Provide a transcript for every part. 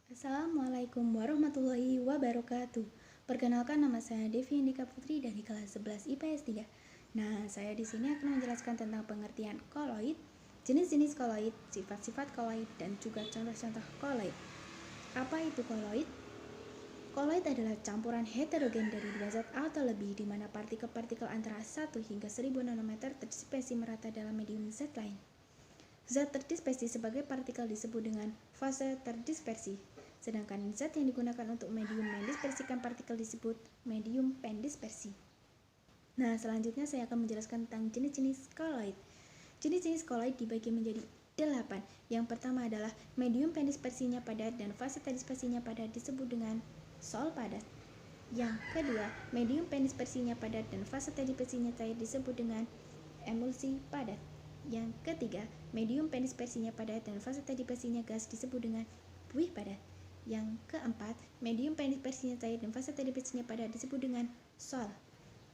Assalamualaikum warahmatullahi wabarakatuh. Perkenalkan, nama saya Devi Indika Putri dari kelas 11 IPS 3. Nah, saya di sini akan menjelaskan tentang pengertian koloid, jenis-jenis koloid, sifat-sifat koloid, dan juga contoh-contoh koloid. Apa itu koloid? Koloid adalah campuran heterogen dari dua zat atau lebih, di mana partikel-partikel antara 1 hingga 1000 nanometer terdispersi merata dalam medium zat lain. Zat terdispersi sebagai partikel disebut dengan fase terdispersi, sedangkan zat yang digunakan untuk medium mendispersikan partikel disebut medium pendispersi. Nah, selanjutnya saya akan menjelaskan tentang jenis-jenis koloid. Jenis-jenis koloid dibagi menjadi 8. Yang pertama adalah medium pendispersinya padat dan fase terdispersinya padat disebut dengan sol padat. Yang kedua, medium pendispersinya padat dan fase terdispersinya cair disebut dengan emulsi padat. Yang ketiga, medium pendispersinya padat dan fase terdispersinya gas disebut dengan buih padat. Yang keempat, medium pendispersinya cair dan fase terdispersinya padat disebut dengan sol.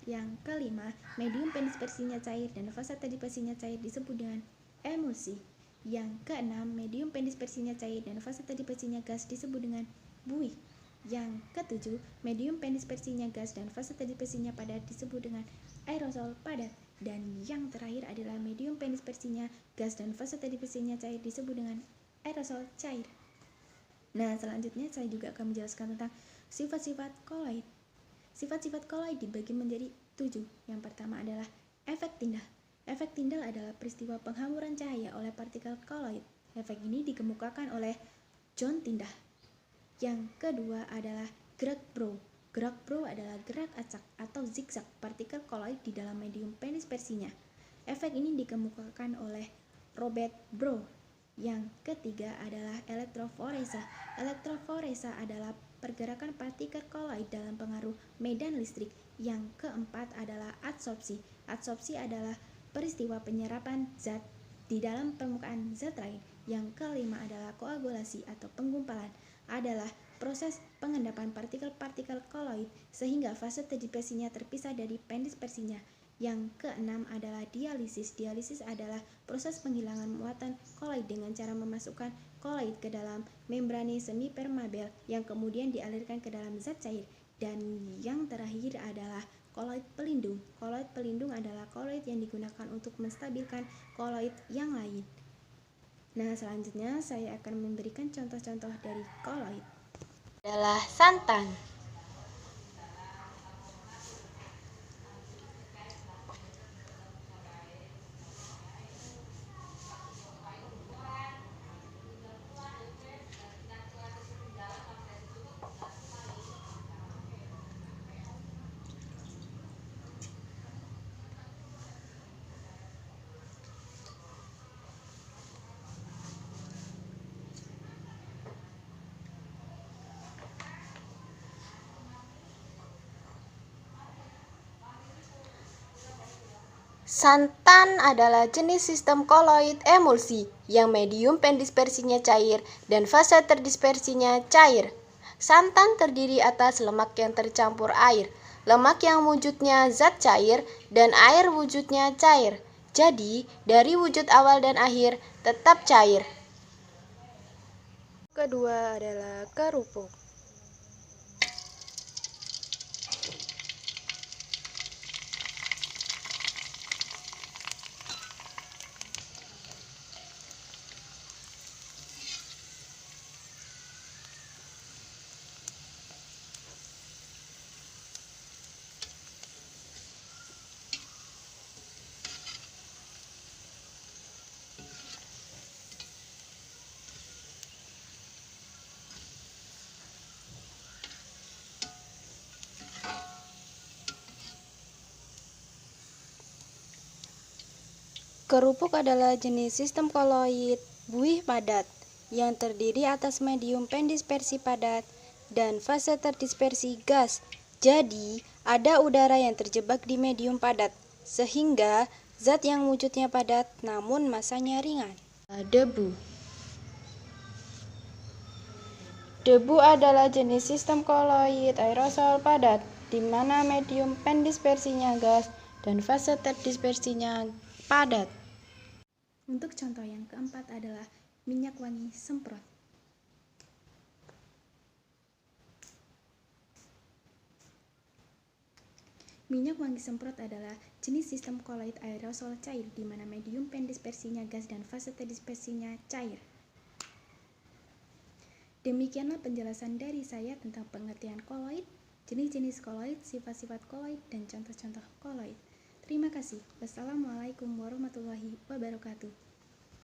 Yang kelima, medium pendispersinya cair dan fase terdispersinya cair disebut dengan emulsi. Yang keenam, medium pendispersinya cair dan fase terdispersinya gas disebut dengan buih. Yang ketujuh, medium pendispersinya gas dan fase terdispersinya padat disebut dengan aerosol padat. Dan yang terakhir adalah medium pendispersinya gas dan fase terdispersinya cair disebut dengan aerosol cair. Nah, selanjutnya saya juga akan menjelaskan tentang sifat-sifat koloid. Sifat-sifat koloid dibagi menjadi 7. Yang pertama adalah efek Tyndall. Efek Tyndall adalah peristiwa penghamburan cahaya oleh partikel koloid. Efek ini dikemukakan oleh John Tyndall. Yang kedua adalah gerak Brough. Gerak Brough adalah gerak acak atau zigzag partikel koloid di dalam medium pendispersinya. Efek ini dikemukakan oleh Robert Brough. Yang ketiga adalah elektroforesa. Elektroforesa adalah pergerakan partikel koloid dalam pengaruh medan listrik. Yang keempat adalah adsorpsi. Adsorpsi adalah peristiwa penyerapan zat di dalam permukaan zat lain. Yang kelima adalah koagulasi atau penggumpalan, adalah proses pengendapan partikel-partikel koloid sehingga fase terdispersinya terpisah dari pendispersinya. Yang keenam adalah dialisis. Dialisis adalah proses penghilangan muatan koloid dengan cara memasukkan koloid ke dalam membrane semi-permeabel yang kemudian dialirkan ke dalam zat cair. Dan yang terakhir adalah koloid pelindung. Koloid pelindung adalah koloid yang digunakan untuk menstabilkan koloid yang lain. Nah, selanjutnya saya akan memberikan contoh-contoh dari koloid. Adalah santan. Santan adalah jenis sistem koloid emulsi yang medium pendispersinya cair dan fase terdispersinya cair. Santan terdiri atas lemak yang tercampur air, lemak yang wujudnya zat cair, dan air wujudnya cair. Jadi, dari wujud awal dan akhir tetap cair. Kedua adalah kerupuk. Kerupuk adalah jenis sistem koloid buih padat yang terdiri atas medium pendispersi padat dan fase terdispersi gas. Jadi, ada udara yang terjebak di medium padat, sehingga zat yang wujudnya padat namun masanya ringan. Debu. Debu adalah jenis sistem koloid aerosol padat, di mana medium pendispersinya gas dan fase terdispersinya padat. Untuk contoh yang keempat adalah minyak wangi semprot. Minyak wangi semprot adalah jenis sistem koloid aerosol cair di mana medium pendispersinya gas dan fase terdispersinya cair. Demikianlah penjelasan dari saya tentang pengertian koloid, jenis-jenis koloid, sifat-sifat koloid, dan contoh-contoh koloid. Terima kasih. Wassalamualaikum warahmatullahi wabarakatuh.